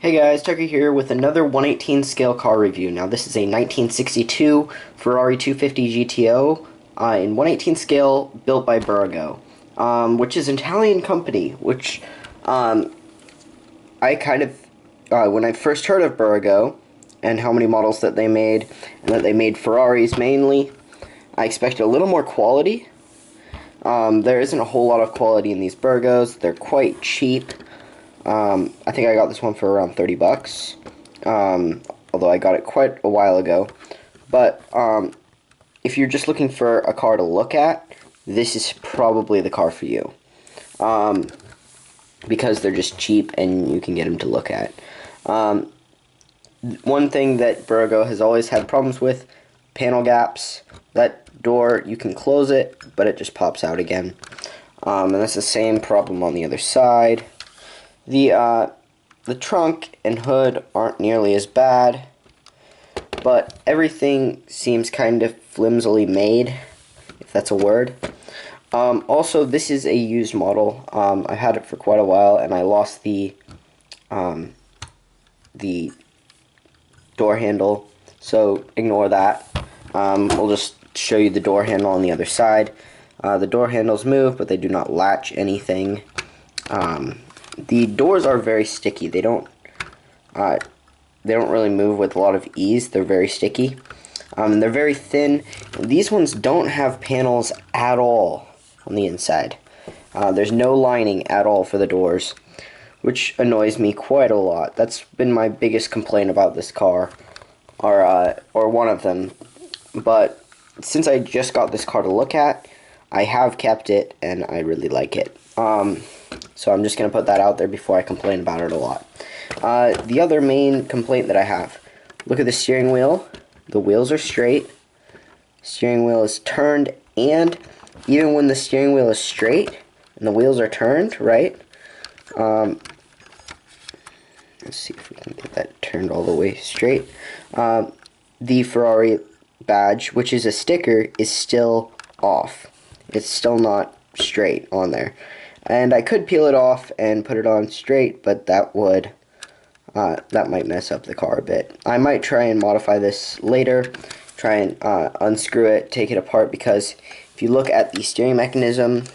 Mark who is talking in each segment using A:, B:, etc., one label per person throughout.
A: Hey guys, Tucker here with another 1/18 scale car review. Now this is a 1962 Ferrari 250 GTO in 1/18 scale built by Bburago, which is an Italian company, which I kind of, when I first heard of Bburago and how many models that they made, and that they made Ferraris mainly, I expected a little more quality. There isn't a whole lot of quality in these Burgos. They're quite cheap. I think I got this one for around 30 bucks, although I got it quite a while ago. But if you're just looking for a car to look at, this is probably the car for you, because they're just cheap and you can get them to look at. One thing that Bburago has always had problems with: panel gaps. That door, you can close it, but it just pops out again. And that's the same problem on the other side. The trunk and hood aren't nearly as bad, but everything seems kind of flimsily made, if that's a word. Also, this is a used model. I've had it for quite a while, and I lost the door handle, so ignore that. We'll just show you the door handle on the other side. The door handles move, but they do not latch anything. The doors are very sticky. They don't really move with a lot of ease. They're very sticky. And they're very thin. These ones don't have panels at all on the inside. There's no lining at all for the doors, which annoys me quite a lot. That's been my biggest complaint about this car, or one of them. But since I just got this car to look at, I have kept it, and I really like it. So I'm just going to put that out there before I complain about it a lot. The other main complaint that I have: look at the steering wheel. The wheels are straight. Steering wheel is turned, and even when the steering wheel is straight and the wheels are turned, right? Let's see if we can get that turned all the way straight. The Ferrari badge, which is a sticker, is still off. It's still not straight on there. And I could peel it off and put it on straight, but that might mess up the car a bit. I might try and modify this later, try and unscrew it, take it apart, because if you look at the steering mechanism,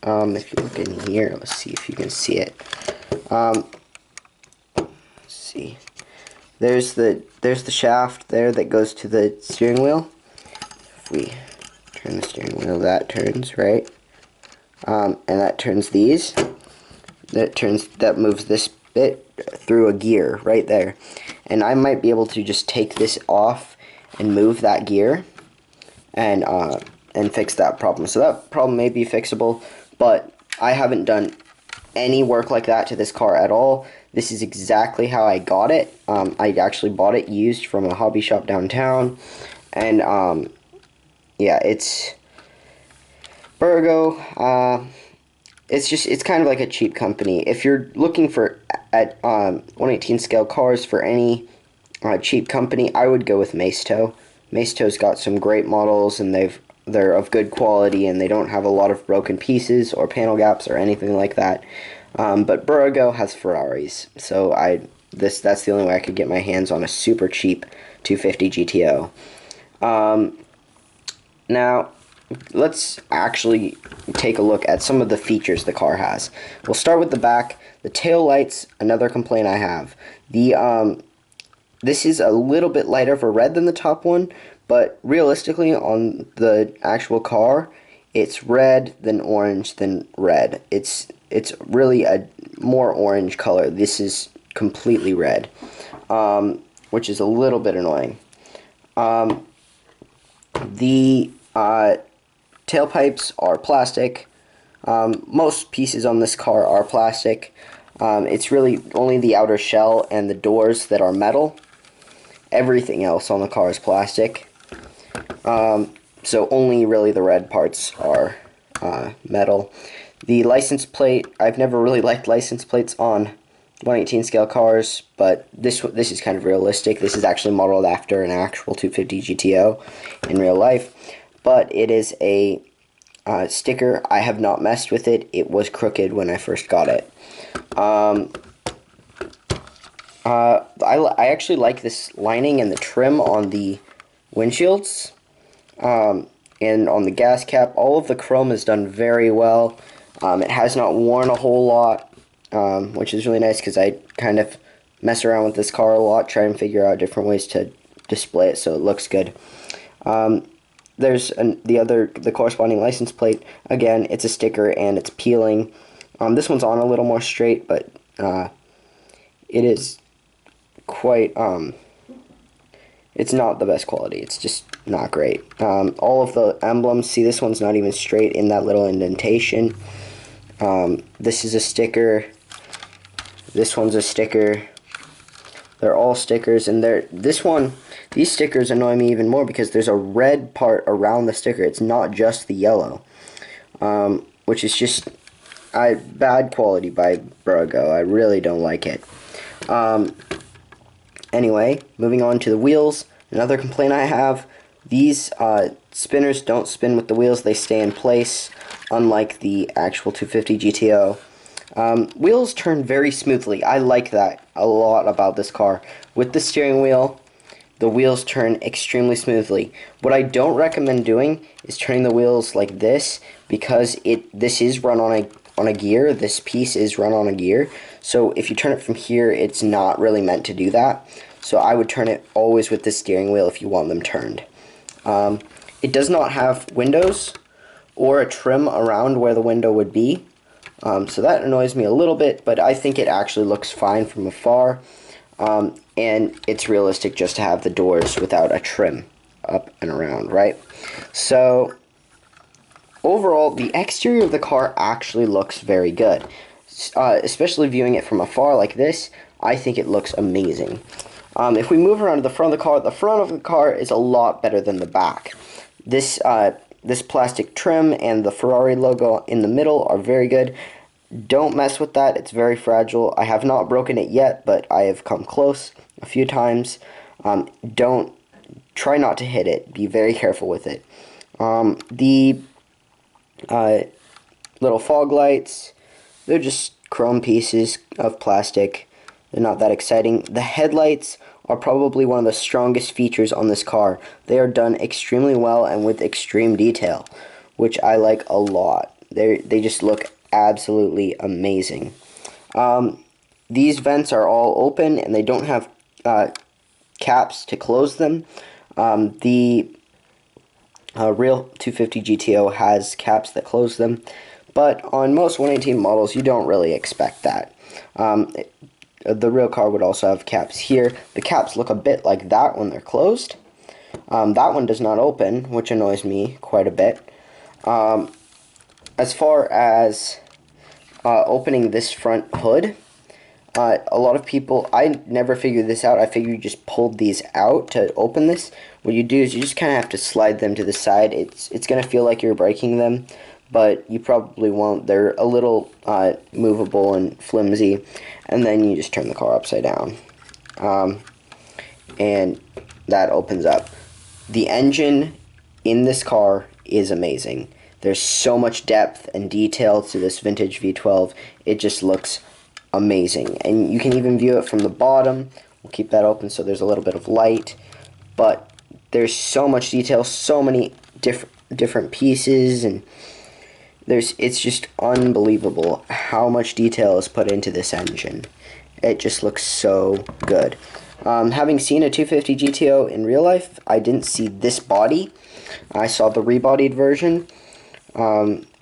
A: if you look in here, let's see if you can see it. Let's see. There's the shaft there that goes to the steering wheel. If we turn the steering wheel, that turns, right? And that turns these. That moves this bit through a gear right there. And I might be able to just take this off and move that gear and fix that problem. So that problem may be fixable, but I haven't done any work like that to this car at all. This is exactly how I got it. I actually bought it used from a hobby shop downtown, and yeah, it's Bburago. It's kind of like a cheap company. If you're looking for at 1/18 scale cars for any cheap company, I would go with S.p.A. S.p.A.'s got some great models, and they're of good quality, and they don't have a lot of broken pieces or panel gaps or anything like that. But Bburago has Ferraris, so that's the only way I could get my hands on a super cheap 250 GTO. Now, let's actually take a look at some of the features the car has. We'll start with the back. The tail lights, another complaint I have. This is a little bit lighter of a red than the top one, but realistically on the actual car, it's red then orange then red. It's really a more orange color. This is completely red, which is a little bit annoying. The tailpipes are plastic. Most pieces on this car are plastic. It's really only the outer shell and the doors that are metal. Everything else on the car is plastic. So only really the red parts are metal. The license plate, I've never really liked license plates on 1/18 scale cars, but this is kind of realistic. This is actually modeled after an actual 250 GTO in real life, but it is a sticker. I have not messed with it. It was crooked when I first got it. I actually like this lining and the trim on the windshields, and on the gas cap. All of the chrome is done very well. It has not worn a whole lot, which is really nice because I kind of mess around with this car a lot, try and figure out different ways to display it so it looks good. There's the corresponding license plate. Again, it's a sticker and it's peeling. This one's on a little more straight, but it is quite, it's not the best quality. It's just not great. All of the emblems, see, this one's not even straight in that little indentation. This is a sticker. This one's a sticker. They're all stickers, and these stickers annoy me even more because there's a red part around the sticker. It's not just the yellow, which is just bad quality by Bburago. I really don't like it. Anyway, moving on to the wheels. Another complaint I have, these spinners don't spin with the wheels. They stay in place, unlike the actual 250 GTO. Wheels turn very smoothly. I like that a lot about this car. With the steering wheel, the wheels turn extremely smoothly. What I don't recommend doing is turning the wheels like this, because this is run on a gear. This piece is run on a gear. So if you turn it from here, it's not really meant to do that. So I would turn it always with the steering wheel if you want them turned. It does not have windows or a trim around where the window would be. So that annoys me a little bit, but I think it actually looks fine from afar. And it's realistic just to have the doors without a trim up and around, right? So overall, the exterior of the car actually looks very good. Especially viewing it from afar like this, I think it looks amazing. If we move around to the front of the car is a lot better than the back. This plastic trim and the Ferrari logo in the middle are very good. Don't mess with that. It's very fragile. I have not broken it yet, but I have come close a few times. Try not to hit it. Be very careful with it. The little fog lights, they're just chrome pieces of plastic. They're not that exciting. The headlights are probably one of the strongest features on this car. They are done extremely well and with extreme detail, which I like a lot. They just look absolutely amazing. These vents are all open and they don't have caps to close them. The real 250 GTO has caps that close them, but on most 118 models you don't really expect that. The real car would also have caps here. The caps look a bit like that when they're closed. That one does not open, which annoys me quite a bit. As far as opening this front hood, a lot of people, I never figured this out. I figured you just pulled these out to open this. What you do is you just kind of have to slide them to the side. It's going to feel like you're breaking them, but you probably won't. They're a little movable and flimsy, and then you just turn the car upside down, and that opens up. The engine in this car is amazing. There's so much depth and detail to this vintage V12. It just looks amazing, and you can even view it from the bottom. We'll keep that open so there's a little bit of light, but there's so much detail, so many different pieces, and it's just unbelievable how much detail is put into this engine. It just looks so good. Having seen a 250 GTO in real life, I didn't see this body. I saw the rebodied version,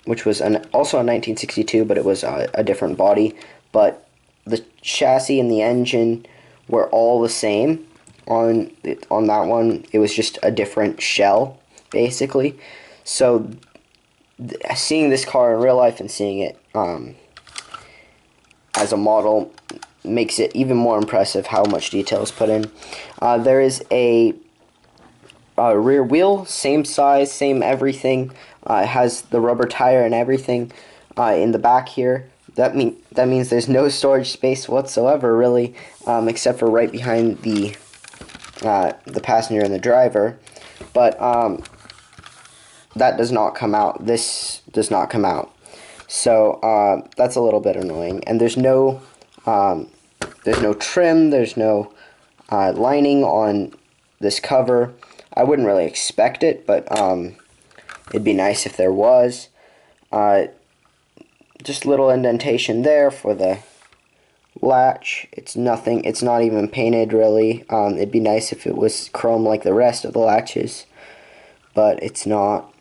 A: which was also a 1962, but it was a different body. But the chassis and the engine were all the same on that one. It was just a different shell, basically. So seeing this car in real life and seeing it as a model makes it even more impressive how much detail is put in. There is a rear wheel, same size, same everything. It has the rubber tire and everything in the back here. That means there's no storage space whatsoever, really, except for right behind the passenger and the driver. But that does not come out. This does not come out. So that's a little bit annoying. And there's there's no trim, there's no lining on this cover. I wouldn't really expect it, but it'd be nice if there was. Just a little indentation there for the latch. It's nothing, it's not even painted really. It'd be nice if it was chrome like the rest of the latches, but it's not.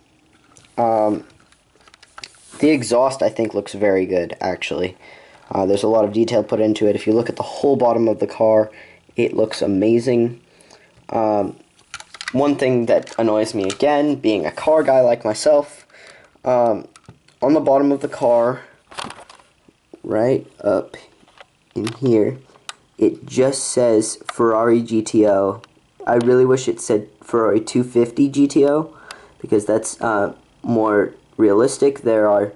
A: The exhaust, I think, looks very good, actually. There's a lot of detail put into it. If you look at the whole bottom of the car, it looks amazing. One thing that annoys me, again, being a car guy like myself, on the bottom of the car, right up in here, it just says Ferrari GTO. I really wish it said Ferrari 250 GTO, because that's more realistic. There are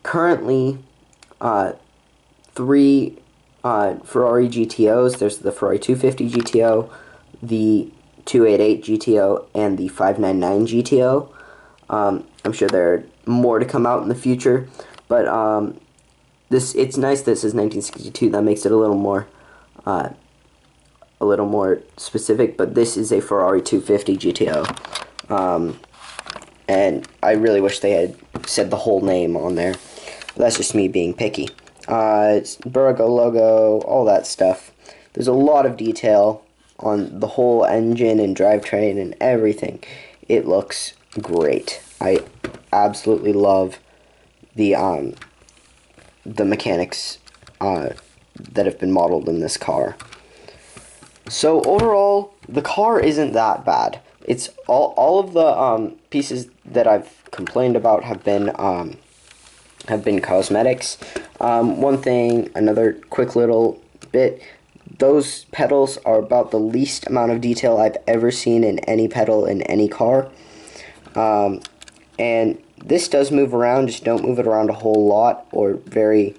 A: currently 3 Ferrari GTOs. There's the Ferrari 250 GTO, the 288 GTO, and the 599 GTO. I'm sure there are more to come out in the future, but it's nice that it says 1962. That makes it a little more specific. But this is a Ferrari 250 GTO, and I really wish they had said the whole name on there. But that's just me being picky. It's Bburago logo, all that stuff. There's a lot of detail on the whole engine and drivetrain and everything. It looks great. I absolutely love the mechanics that have been modeled in this car. So overall, the car isn't that bad. It's all of the pieces that I've complained about have been cosmetics. One thing, another quick little bit, those pedals are about the least amount of detail I've ever seen in any pedal in any car. And this does move around, just don't move it around a whole lot or very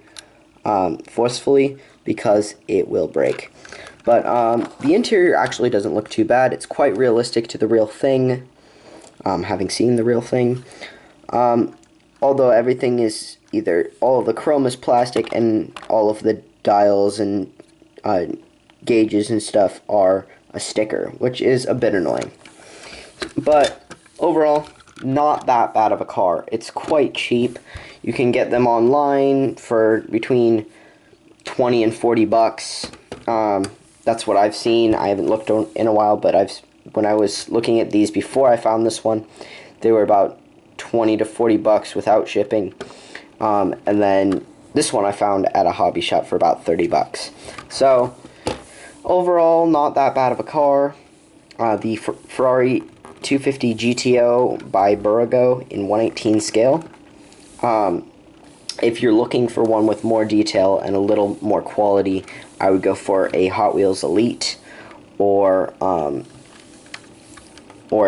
A: forcefully, because it will break. But the interior actually doesn't look too bad. It's quite realistic to the real thing, having seen the real thing. Although everything is either, all of the chrome is plastic and all of the dials and gauges and stuff are a sticker, which is a bit annoying. But overall, not that bad of a car. It's quite cheap. You can get them online for between 20 and 40 bucks. That's what I've seen. I haven't looked in a while, but when I was looking at these before I found this one, they were about 20 to 40 bucks without shipping. And then this one I found at a hobby shop for about 30 bucks. So overall, not that bad of a car. The Ferrari 250 GTO by Bburago in 1/18 scale. If you're looking for one with more detail and a little more quality, I would go for a Hot Wheels Elite or a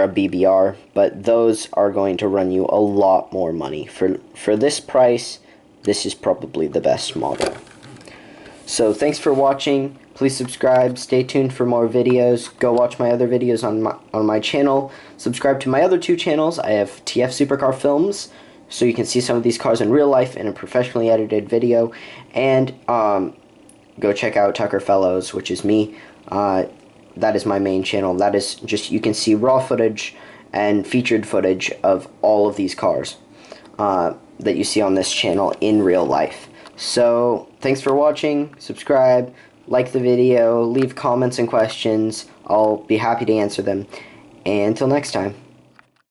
A: BBR, but those are going to run you a lot more money. For this price, this is probably the best model. So thanks for watching. Please subscribe. Stay tuned for more videos. Go watch my other videos on my channel. Subscribe to my other 2 channels. I have TF Supercar Films, so you can see some of these cars in real life in a professionally edited video. And go check out Tucker Fellows, which is me. That is my main channel. That is just, you can see raw footage and featured footage of all of these cars that you see on this channel in real life. So thanks for watching. Subscribe, like the video, leave comments and questions. I'll be happy to answer them. And until next time.